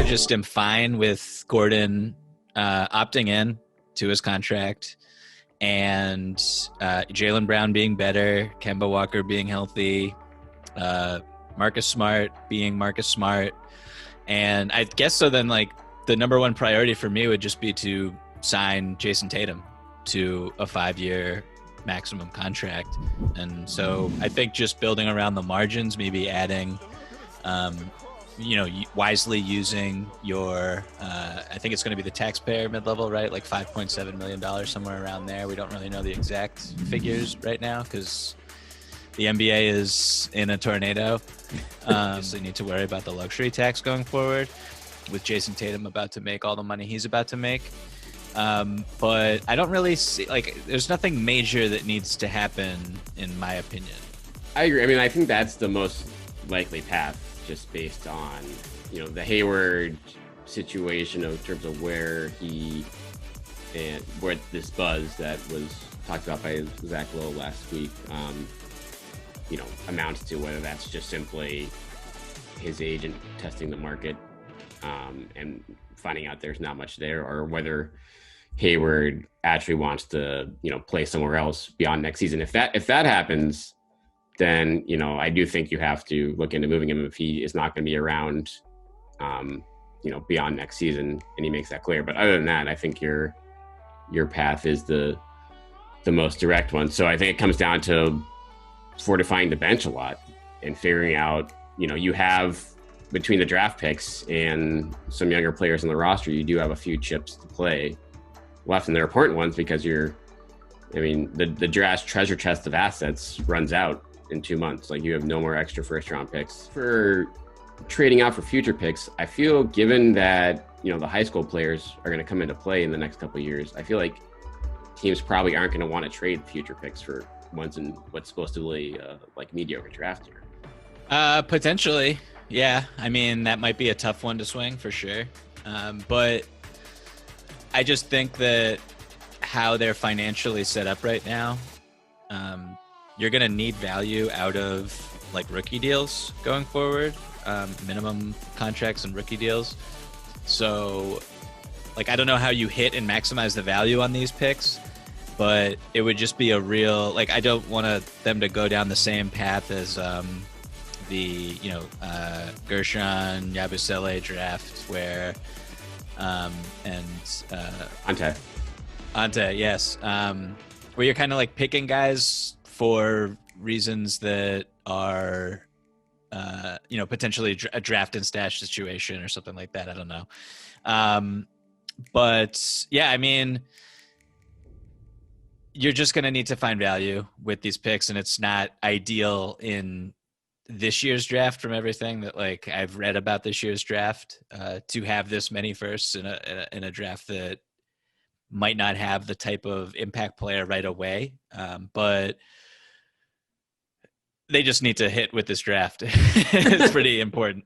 just am fine with Gordon opting in to his contract and Jaylen Brown being better, Kemba Walker being healthy, Marcus Smart being Marcus Smart. And I guess so then like the number one priority for me would just be to sign Jason Tatum to a 5-year maximum contract. And so I think just building around the margins, maybe adding, wisely using your, I think it's going to be the taxpayer mid-level, right? Like $5.7 million, somewhere around there. We don't really know the exact figures right now because the NBA is in a tornado. So you need to worry about the luxury tax going forward with Jason Tatum about to make all the money he's about to make. But I don't really see, like, there's nothing major that needs to happen, in my opinion. I agree. I mean, I think that's the most likely path, just based on, the Hayward situation in terms of where he and where this buzz that was talked about by Zach Lowe last week, amounts to, whether that's just simply his agent testing the market and finding out there's not much there, or whether Hayward actually wants to, play somewhere else beyond next season. If that happens, then, I do think you have to look into moving him if he is not going to be around, beyond next season, and he makes that clear. But other than that, I think your path is the most direct one. So I think it comes down to fortifying the bench a lot and figuring out, you have, between the draft picks and some younger players on the roster, you do have a few chips to play left, and they're important ones because the draft treasure chest of assets runs out in 2 months. Like, you have no more extra first round picks. For trading out for future picks, I feel, given that, the high school players are going to come into play in the next couple of years, I feel like teams probably aren't going to want to trade future picks for ones in what's supposed to be like mediocre draft year. Potentially. Yeah. I mean, that might be a tough one to swing for sure. But I just think that how they're financially set up right now, you're going to need value out of like rookie deals going forward, minimum contracts and rookie deals. So like, I don't know how you hit and maximize the value on these picks, but it would just be a real, like, I don't want them to go down the same path as the Gershon Yabusele draft where Ante, yes, where you're kind of like picking guys for reasons that are potentially a draft and stash situation or something like that. I don't know. But yeah, I mean, you're just going to need to find value with these picks, and it's not ideal in this year's draft from everything that like I've read about this year's draft, to have this many firsts in a draft that might not have the type of impact player right away. But they just need to hit with this draft. It's pretty important.